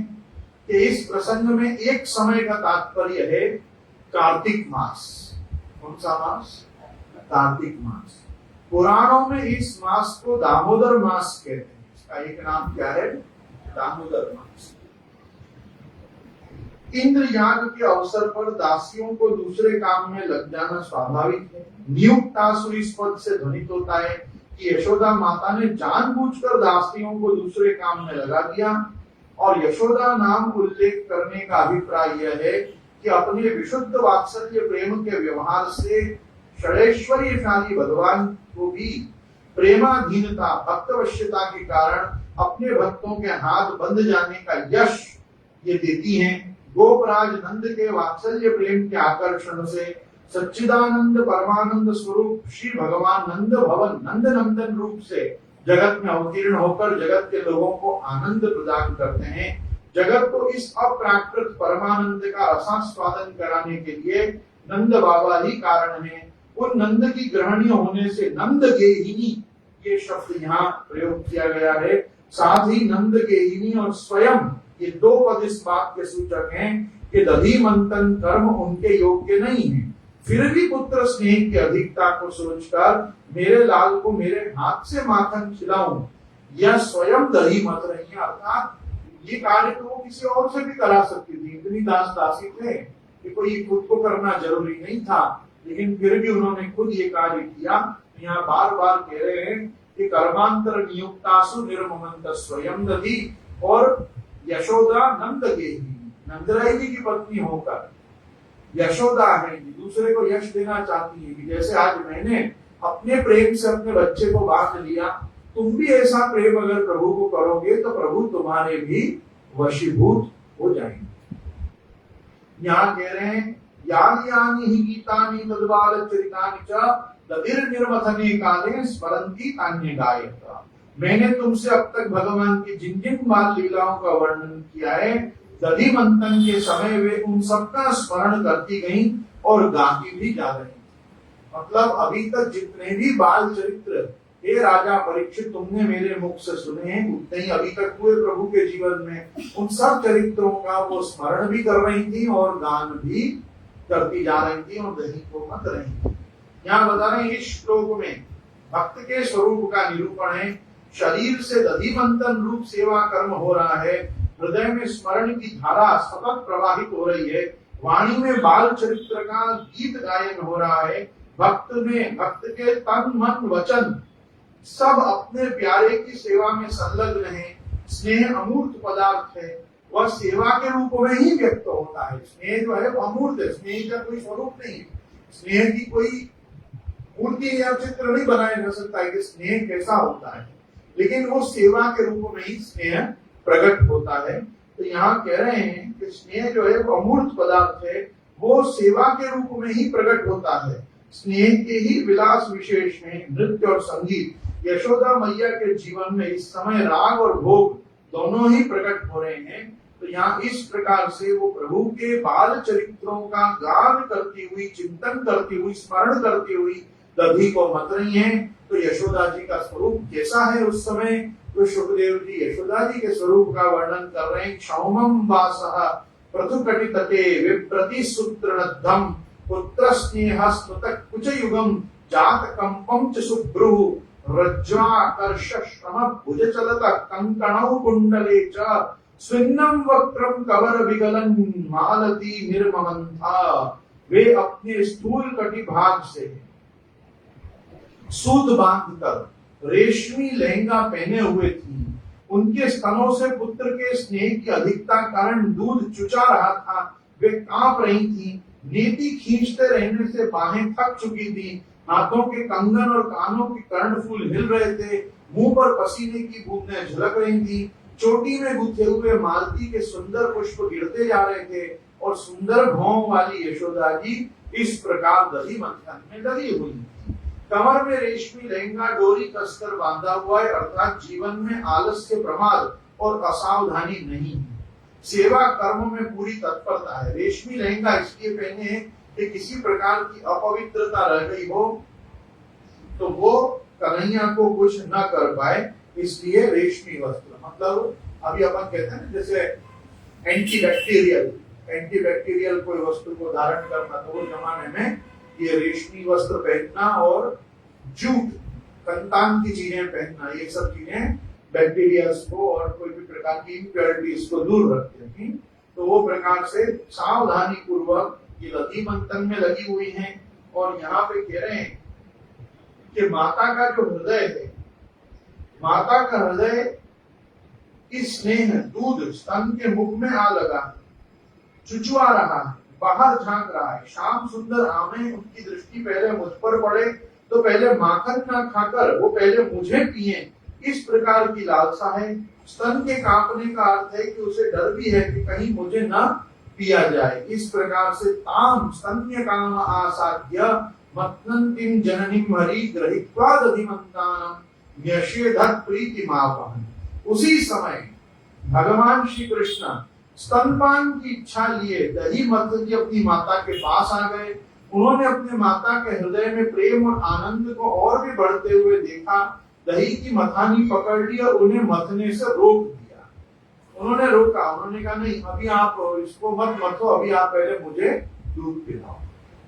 कि इस प्रसंग में एक समय का तात्पर्य है कार्तिक मास। कौन सा मास? कार्तिक मास। पुराणों में इस मास को दामोदर मास कहते हैं। इसका एक नाम क्या है? दामोदर मास। इंद्र याग के अवसर पर दासियों को दूसरे काम में लग जाना स्वाभाविक है। नियुक्तासु इस पद से ध्वनित होता है कि यशोदा माता ने जानबूझकर दासियों को दूसरे काम में लगा दिया, और यशोदा नाम उल्लेख करने का अभिप्राय यह है कि अपने विशुद्ध वात्सल्य प्रेम के व्यवहार से षड़ेश्वरीशाली भगवान को भी प्रेमाधीनता भक्तवश्यता के कारण अपने भक्तों के हाथ बंध जाने का यश ये देती हैं। गोपराज नंद के वात्सल्य प्रेम के आकर्षण से सच्चिदानंद परमानंद स्वरूप श्री भगवान नंद भवन नंद नंदन रूप से जगत में अवतीर्ण होकर जगत के लोगों को आनंद प्रदान करते हैं। जगत को इस अप्राकृत परमानंद का रसास्वादन कराने के लिए नंद बाबा ही कारण है। उन नंद की ग्रहणीय होने से नंद गेहिनी ये शब्द यहाँ प्रयोग किया गया है। साथ ही नंद गेहिनी और स्वयं ये दो पद इस बात के सूचक हैं कि दधी मंथन कर्म उनके योग्य नहीं है। फिर भी पुत्र स्नेह की अधिकता को सोचकर मेरे लाल को मेरे हाथ से माखन खिलाऊं, यह स्वयं दही मत रही है। अर्थात ये कार्य तो वो किसी और से भी करा सकती थी, इतनी दास दासी थे कि कोई खुद को करना जरूरी नहीं था, लेकिन फिर भी उन्होंने खुद ये कार्य किया। यहाँ बार बार कह रहे हैं कि कर्मांतर नियुक्तासु निर्ममंत स्वयं दधी, और यशोदा नंद गेही नंदराई जी की पत्नी होकर यशोदा है, दूसरे को यश देना चाहती है कि जैसे आज मैंने अपने प्रेम से अपने बच्चे को बांध लिया, तुम भी ऐसा प्रेम अगर प्रभु को करोगे तो प्रभु तुम्हारे भी वशीभूत हो जाएंगे। यहाँ कह रहे हैं यानी यानी ही गीतानि तद्बाल चरितानि च दधिर निर्मथने काले स्मरन्ति तान्य गायक। मैंने तुमसे अब तक भगवान की जिन जिन बाल लीलाओं का वर्णन किया है, दधी मंथन के समय वे उन सबका स्मरण करती गईं और गाती भी जा रही। मतलब अभी तक जितने भी बाल चरित्र हे राजा परीक्षित तुमने मेरे मुख से सुने हैं, उतने ही अभी तक हुए प्रभु के जीवन में, उन सब चरित्रों का वो स्मरण भी कर रही थी और गान भी करती जा रही थी और दही को मत रही थी। यहाँ बता रहे हैं इस श्लोक में भक्त के स्वरूप का निरूपण है। शरीर से दधी मंथन रूप सेवा कर्म हो रहा है, हृदय में स्मरण की धारा सतत प्रवाहित हो रही है, वाणी में बाल चरित्र का गीत गायन हो रहा है, भक्त के तन मन वचन सब अपने प्यारे की सेवा में संलग्न है। स्नेह अमूर्त पदार्थ है, वह सेवा के रूप में ही व्यक्त होता है। स्नेह जो है वो अमूर्त है, स्नेह का कोई स्वरूप नहीं है। स्नेह की कोई मूर्ति या चित्र नहीं बनाया जा सकता है कि स्नेह कैसा होता है, लेकिन वो सेवा के रूप में ही स्नेह प्रकट होता है। तो यहाँ कह रहे हैं कि स्नेह जो है वो अमूर्त पदार्थ है, वो सेवा के रूप में ही प्रकट होता है। स्नेह के ही विलास विशेष हैं नृत्य और संगीत। यशोदा मैया के जीवन में इस समय राग और भोग दोनों ही प्रकट हो रहे हैं। तो यहाँ इस प्रकार से वो प्रभु के बाल चरित्रों का गान करती हुई, चिंतन करती हुई, स्मरण करती हुई दधी को मत रही हैं। तो यशोदा जी का स्वरूप कैसा है उस समय, तो शुभदेव जी यशोदा जी के स्वरूप का वर्णन कर रहे हैं। क्षौमं वासः पृथुकटितटे विप्रतिसूत्रनद्धं पुत्र स्नेह स्मृतः कुचयुगं जात कंपं च सुभ्रुः रज्ज्वाकर्ष श्रम भुज चलतः कंकणौ कुंडले च स्विन्नं वक्त्रं कवर विगलन मालती निर्ममंथा। वे अपने स्थूल कटि भाग से सूत बांधकर रेशमी लहंगा पहने हुए थी। उनके स्तनों से पुत्र के स्नेह की अधिकता कारण दूध चुचा रहा था। वे कांप रही थी, नीति खींचते रहने से बाहें थक चुकी थी। हाथों के कंगन और कानों के कर्णफूल हिल रहे थे। मुंह पर पसीने की बूंदें झलक रही थी। चोटी में गुथे हुए मालती के सुंदर पुष्प गिरते जा रहे थे और सुंदर भौं वाली यशोदा जी इस प्रकार दधी मंथन में लगी हुई थी। कमर में रेशमी लहंगा डोरी कसकर बांधा हुआ है, अर्थात जीवन में आलस्य, प्रमाद और असावधानी नहीं है। सेवा कर्म में पूरी तत्परता है। रेशमी लहंगा इसलिए पहने हैं कि किसी प्रकार की अपवित्रता रह गई हो तो वो कन्हैया को कुछ न कर पाए, इसलिए रेशमी वस्त्र। मतलब अभी अपन कहते हैं ना जैसे एंटीबैक्टीरियल कोई वस्तु को धारण करना, तो वो जमाने में ये रेशमी वस्त्र पहनना और जूट कंतान की चीजें पहनना, ये सब चीजें बैक्टीरिया को और कोई भी प्रकार की इम्प्योरिटीज को दूर रखते हैं। तो वो प्रकार से सावधानी पूर्वक ये लघी मंथन में लगी हुई हैं। और यहाँ पे कह रहे हैं कि माता का जो हृदय है, माता का हृदय की स्नेह दूध स्तन के मुख में आ लगा, चुचुआ रहा है, बाहर झांक रहा है। श्याम सुंदर आमे उनकी दृष्टि पहले मुझ पर पड़े तो पहले माखन ना खाकर वो पहले मुझे पिए, इस प्रकार की लालसा है। स्तन के कांपने का अर्थ है कि उसे डर भी है कि कहीं मुझे न पिया जाए। इस प्रकार से ताम स्तन्य काम आसाद्य मत्नन्तिम जननीम हरि ग्रहीत्वादधिमन्तानम न्यषेधत प्रीति मावहन। उसी समय भगवान श्री कृष्ण स्तनपान की इच्छा लिए दही मथन की अपनी माता के पास आ गए। उन्होंने अपने माता के हृदय में प्रेम और आनंद को और भी बढ़ते हुए देखा। दही की मथानी पकड़ ली और उन्हें मथने से रोक दिया। उन्होंने रोका, उन्होंने कहा नहीं अभी आप इसको मत मथो, अभी आप पहले मुझे दूध पिलाओ।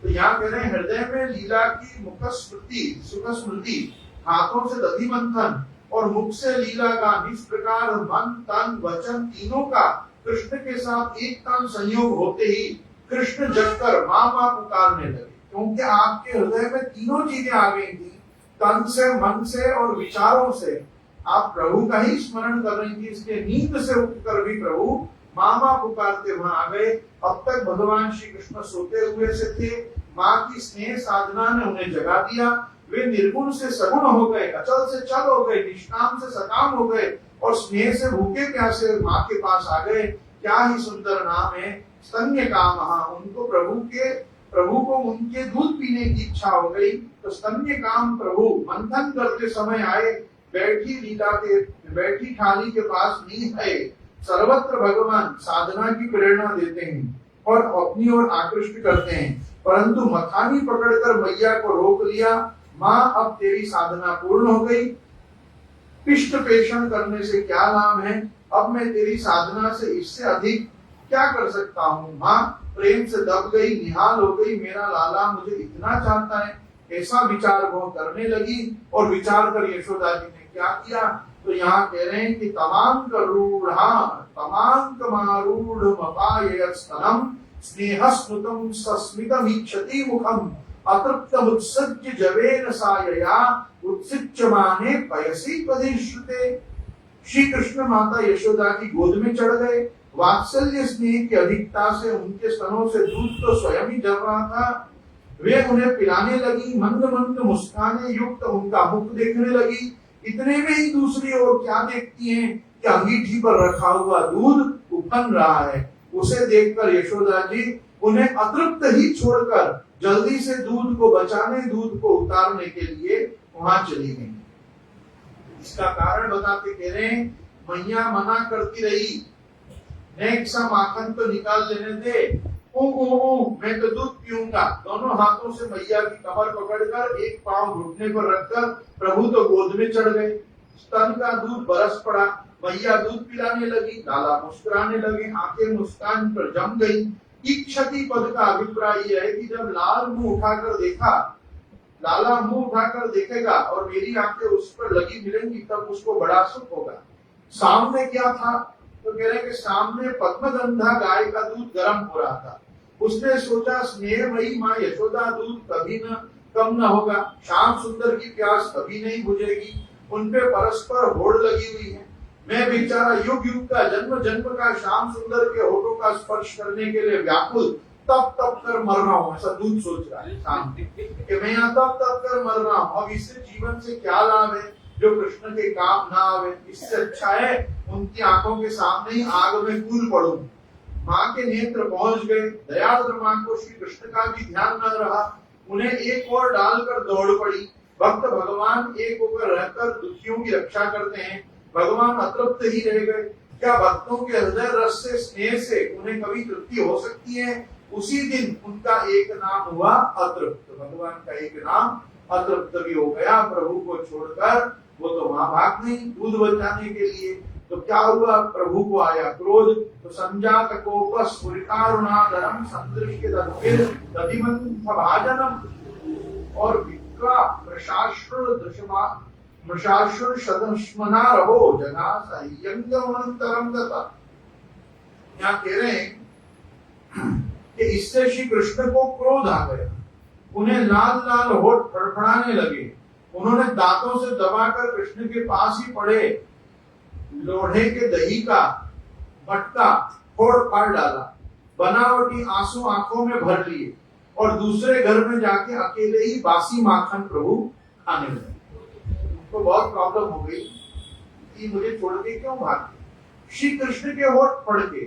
तो यहाँ कह रहे हैं हृदय में लीला की मुख स्मृति, सुख स्मृति, हाथों से दधी मंथन और मुख से लीला गान, इस प्रकार मन तन वचन तीनों का कृष्ण के साथ एक तान संयोग होते ही कृष्ण जगकर माँ माँ पुकारने लगे। क्योंकि आपके हृदय में तीनों चीजें आ गई थी, तन से, मन से और विचारों से। आप प्रभु का ही स्मरण कर रही थी, इसलिए नींद से उठकर भी प्रभु माँ माँ पुकारते वहां आ गए। अब तक भगवान श्री कृष्ण सोते हुए से थे, माँ की स्नेह साधना ने उन्हें जगा दिया। वे निर्गुण से सगुण हो गए, अचल से चल हो गए, निष्काम से सकाम हो गए और स्नेह से भूखे प्यासे माँ के पास आ गए। क्या ही सुंदर नाम है स्तन्य काम। उनको प्रभु को उनके दूध पीने की इच्छा हो गई तो स्तन्य काम प्रभु मंथन करते समय आए। बैठी थाली के पास नहीं है। सर्वत्र भगवान साधना की प्रेरणा देते हैं और अपनी ओर आकृष्ट करते हैं, परंतु मथानी पकड़कर मैया को रोक लिया। माँ अब तेरी साधना पूर्ण हो गई, पिष्ट पेषण करने से क्या लाभ है, अब मैं तेरी साधना से इससे अधिक क्या कर सकता हूँ। माँ प्रेम से दब गई, निहाल हो गई, मेरा लाला मुझे इतना चाहता है, ऐसा विचार वो करने लगी। और विचार कर यशोदा जी ने क्या किया, तो यहाँ कह रहे हैं कि तमांक मारूढ़ मपायस्तनम स्नेहस्नुतम सस्मितम इच्छति मुखम अतृप्तम उत्सज्य जवेन सायया उत्सिच्यमाने पयसी पदिश्रुते। श्री कृष्ण माता यशोदा की गोद में चढ़ गए। वात्सल्य स्नेह की अधिकता से उनके स्तनों से दूध तो स्वयं ही झर रहा था। वे उन्हें पिलाने लगी, मंद मंद मुस्काने युक्त उनका मुख देखने लगी। इतने में ही दूसरी ओर क्या देखती हैं कि अंगीठी पर रखा हुआ दूध उफन रहा है। उसे देखकर यशोदा जी उन्हें अतृप्त ही छोड़कर जल्दी से दूध को बचाने, दूध को उतारने के लिए वहां चली गई। इसका कारण बताते कह रहे हैं, मैया मना करती रही, नेक्स्ट सा माखन तो निकाल लेने दे, मैं तो दूध पीऊंगा। दोनों हाथों से मैया की कमर पकड़कर एक पांव घुटने पर रखकर प्रभु तो गोद में चढ़ गए। स्तन का दूध बरस पड़ा, मैया दूध पिलाने लगी, लाला मुस्कुराने लगे, आंखें मुस्कान पर जम गई। इच्छति पद का अभिप्राय यह है कि जब लाला मुंह उठाकर देखेगा और मेरी आंखें उस पर लगी मिलेंगी तब उसको बड़ा सुख होगा। सामने क्या था, तो कह रहे कि सामने पद्मगंधा गाय का दूध गर्म हो रहा था। उसने सोचा स्नेहमयी माँ यशोदा दूध कभी न कम न होगा, श्याम सुंदर की प्यास कभी नहीं बुझेगी, उनपे परस्पर होड़ लगी हुई है। मैं बेचारा युग युग का जन्म जन्म का श्याम सुंदर के होठों का स्पर्श करने के लिए व्याकुल तप कर मर रहा हूँ, ऐसा दूध सोच रहा है सामने कि मैं यहाँ तप कर मर रहा हूँ। अब इससे जीवन से क्या लाभ है जो कृष्ण के काम ना आवे। इससे अच्छा है उनकी आंखों के सामने ही आग में कूद पड़ूं। माँ के नेत्र पहुंच गए। दयाद्र माँ को श्री कृष्ण का भी ध्यान न रहा, उन्हें एक ओर डालकर दौड़ पड़ी। भक्त भगवान एक होकर रहकर दुखियों की रक्षा करते हैं, भगवान अतृप्त ही रह गए। क्या भक्तों के हृदय रस से, स्नेह से उन्हें कभी तृप्ति हो सकती है। उसी दिन उनका एक नाम हुआ अतृप्त, भगवान का एक नाम अतृप्त भी हो गया प्रभु को छोड़कर, वो तो वहां भाग नहीं दूध बचाने के लिए। तो क्या हुआ, प्रभु को आया क्रोध, तो संजात कोपस स्फुरितारुणाधरम संदृश्य दद्भिर दधिमंथ भाजनम, और विक्रा प्रशाश्रुर दृश्यमा मृषाश्रुर सदस्मना रहो जना संयंगमंतरम गता। यहाँ कह रहे हैं कि इससे श्री कृष्ण को क्रोध आ गया, उन्हें लाल लाल होठ फड़फड़ाने लगे, उन्होंने दांतों से दबाकर कृष्ण के पास ही पड़े लोढ़े के दही का मटका फोड़ फाड़ डाला, बनावटी आंसू आंखों में भर लिए और दूसरे घर में जाके अकेले ही बासी माखन प्रभु खाने लगे। तो बहुत प्रॉब्लम हो गई कि मुझे छोड़ के क्यों भागे। श्री कृष्ण के होठ फड़ के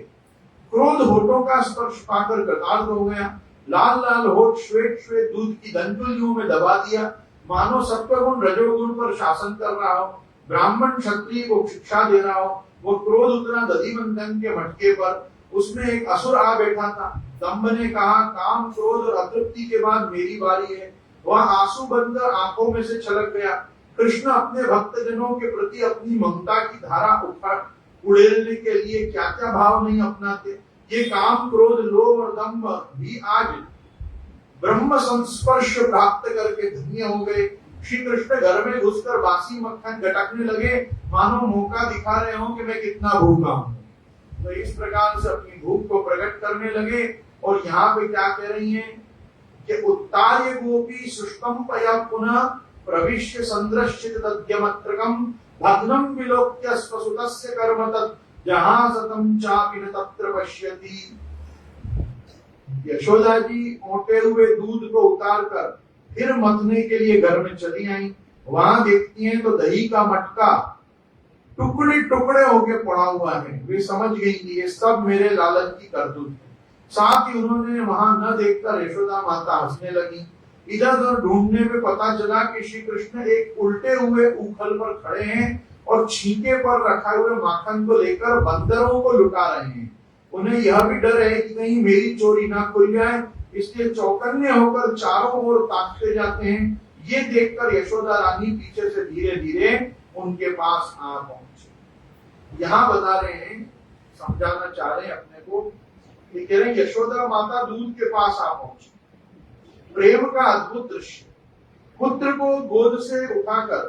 क्रोध होठों का स्पर्श पाकर कृतार्थ हो गया, लाल लाल होठ श्वेत श्वेत दूध की दंतुलियों में दबा दिया, मानो सत्वगुण रजोगुण पर शासन कर रहा हो, ब्राह्मण क्षत्रिय को शिक्षा दे रहा हो। वो क्रोध उतना दधिमंथन के मटके पर, उसमें एक असुर आ बैठा था। दंभ ने कहा काम क्रोध और अतृप्ति के बाद मेरी बारी है। वह आंसू बनकर आंखों में से छलक गया। कृष्ण अपने भक्तजनों के प्रति अपनी ममता की धारा उड़ेलने के लिए क्या क्या भाव नहीं अपनाते। ये काम क्रोध लोभ और दंभ भी आज ब्रह्म संस्पर्श प्राप्त करके धन्य हो गए। श्री कृष्ण घर में घुसकर बासी मक्खन गटकने लगे, मानो मौका दिखा रहे हो कि मैं कितना भूखा हूं। तो इस प्रकार से अपनी भूख को प्रकट करने लगे। और यहाँ पे क्या कह रही हैं कि उत्तार्य गोपी सुष्टम पया पुनः प्रविश्य संदृश्य दध्यमत्रकम भग्नम विलोक्य स्वसुतस्य कर्म तत् जहां सतम चापि न तत्र पश्यति। यशोदा जी मोटे हुए दूध को उतार कर फिर मथने के लिए घर में चली आई। वहां देखती हैं तो दही का मटका टुकड़े टुकड़े होके पड़ा हुआ है। वे समझ गई कि ये सब मेरे लालन की करतूत है। साथ ही उन्होंने वहां न देखकर यशोदा माता हंसने लगी। इधर उधर ढूंढने में पता चला कि श्री कृष्ण एक उल्टे हुए उखल पर खड़े हैं और छींके पर रखा हुए माखन को लेकर बंदरों को लुटा रहे हैं। उन्हें यह भी डर है कि कहीं मेरी चोरी ना खुल जाए, इसलिए चौकन्ने होकर चारों ओर ताकते जाते हैं। ये देखकर यशोदा रानी पीछे से धीरे धीरे उनके पास आ पहुंचे। यहाँ बता रहे हैं, समझाना चाह रहे हैं अपने को, ये कह रहे हैं यशोदा माता दूध के पास आ पहुंची। प्रेम का अद्भुत दृश्य, पुत्र को गोद से उठाकर,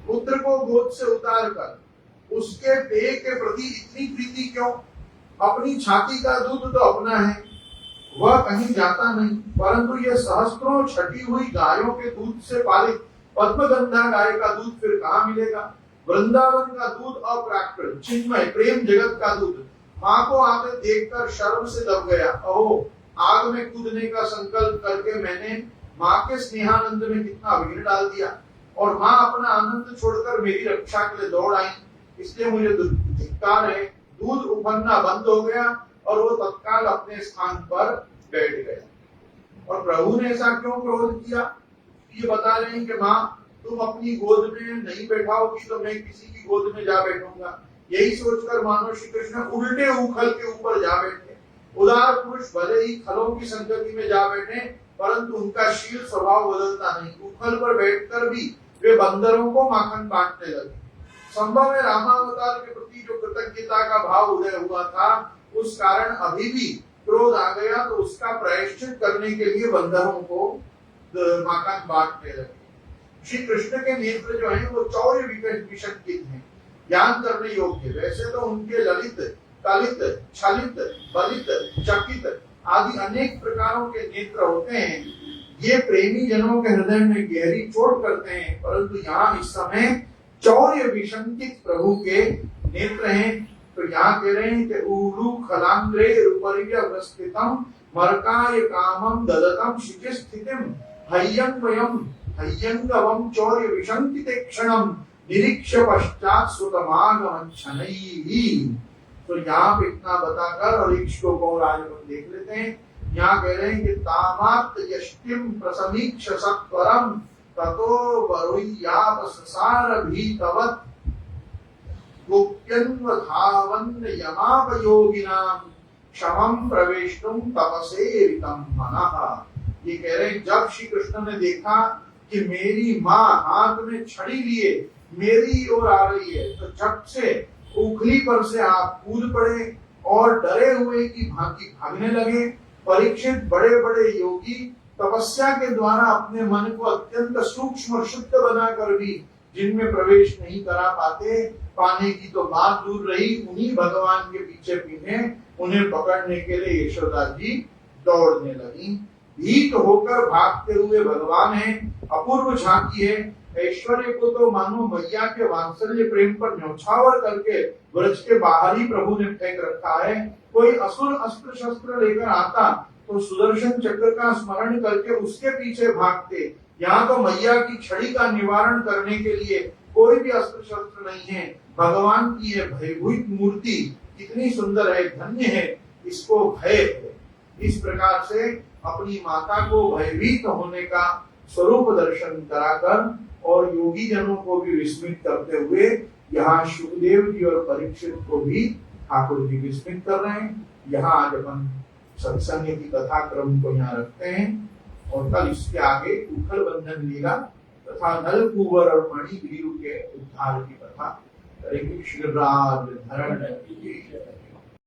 पुत्र को गोद से उतार कर उसके पेय के प्रति इतनी प्रीति क्यों? अपनी छाती का दूध तो अपना है, वह कहीं जाता नहीं, परंतु यह सहस्त्रों छटी हुई गायों के दूध से पालित पद्मगंधा गाय का दूध फिर कहाँ मिलेगा? वृंदावन का दूध अप्राकृत चिन्मय प्रेम जगत का दूध। माँ को आते देखकर शर्म से दब गया। अहो, आग में कूदने का संकल्प करके मैंने माँ के स्नेहानंद में कितना विघ्न डाल दिया, और माँ अपना आनंद छोड़कर मेरी रक्षा के लिए दौड़ आई, इसलिए मुझे धिक्कार है। दूध उफनना बंद हो गया और वो तत्काल अपने स्थान पर बैठ गया। और प्रभु ने ऐसा क्यों क्रोध किया? ये बता रहे हैं कि माँ तुम अपनी गोद में नहीं बैठाओगी तो मैं किसी की गोद में जा बैठूंगा। यही सोचकर मानो श्री कृष्ण उल्टे उखल के ऊपर जा बैठे। उदार पुरुष भले ही खलों की संगति में जा बैठे, परंतु उनका शील स्वभाव बदलता नहीं। उखल पर बैठकर भी वे बंदरों को माखन बांटने लगे। संभव है रामावतार के प्रति जो कृतज्ञता का भाव उदय हुआ था, उस कारण अभी भी क्रोध आ गया, तो उसका प्रायश्चित करने के लिए बंदरों को माखन बांटने लगे। श्री कृष्ण के नेत्र जो हैं वो चौर्य विशंकित हैं, ज्ञान करने योग्य। वैसे तो उनके ललित, कलित, छलित, बलित, चकित आदि अनेक प्रकारों के नेत्र होते हैं। ये प्रेमी जनों के हृदय में गहरी चोट करते हैं, परंतु यहाँ इस समय चौर्य विशंकित प्रभु के नेत्र हैं। तो यहाँ कह रहे हैं कि ऊरु खलांग्रे रूपरिव्यवस्थितम मरकाय कामम ददतम शुचि स्थितिम हय्यंगवयम हय्यंगवम चौर्य विशंकिते क्षणम निरीक्ष पश्चात सुतमागमच्छनैः। तो यहाँ पे इतना बताकर और एक श्लोक और आज हम देख लेते हैं। यहाँ कह रहे हैं कि तामात् यष्टिम प्रसमीक्ष सत्वरम ततो वरुय्यापससार भीतवत् गोप्यन्वधावन् यमापयोगिनां क्षमं प्रवेष्टुं तपसेरितं मनः। ये कह रहे हैं जब श्री कृष्ण ने देखा कि मेरी माँ हाथ में छड़ी लिए मेरी ओर आ रही है तो झट से उखली पर से आप कूद पड़े और डरे हुए की भांति भागने लगे। परीक्षित बड़े बड़े योगी तपस्या के द्वारा अपने मन को अत्यंत सूक्ष्म और शुद्ध बनाकर भी जिनमें प्रवेश नहीं करा पाने की तो बात दूर रही, उन्हीं भगवान के पीछे उन्हें पकड़ने के लिए यशोदा जी दौड़ने लगी। भीत होकर भागते हुए भगवान है, अपूर्व झांकी है। ऐश्वर्य को तो मानो मैया के वात्सल्य प्रेम पर न्यौछावर करके ब्रज के बाहर ही प्रभु ने फेंक रखा है। कोई असुर अस्त्र शस्त्र लेकर आता तो सुदर्शन चक्र का स्मरण करके उसके पीछे भागते। यहाँ तो मैया की छड़ी का निवारण करने के लिए कोई भी अस्त्र शस्त्र नहीं है। भगवान की यह भयभीत मूर्ति कितनी सुंदर है, धन्य है, इसको भय है। इस प्रकार से अपनी माता को भयभीत होने का स्वरूप दर्शन कराकर और योगी जनों को भी विस्मित करते हुए यहाँ सुखदेव जी और परीक्षित को भी ठाकुर जी विस्मित कर रहे हैं। यहाँ आज अपन सत्संग की कथा क्रम को यहाँ रखते हैं और कल इसके आगे उखल बंधन लीला तथा नल कुंवर और मणिग्रीव के उद्धार की कथा। हरे कृष्ण राज धरण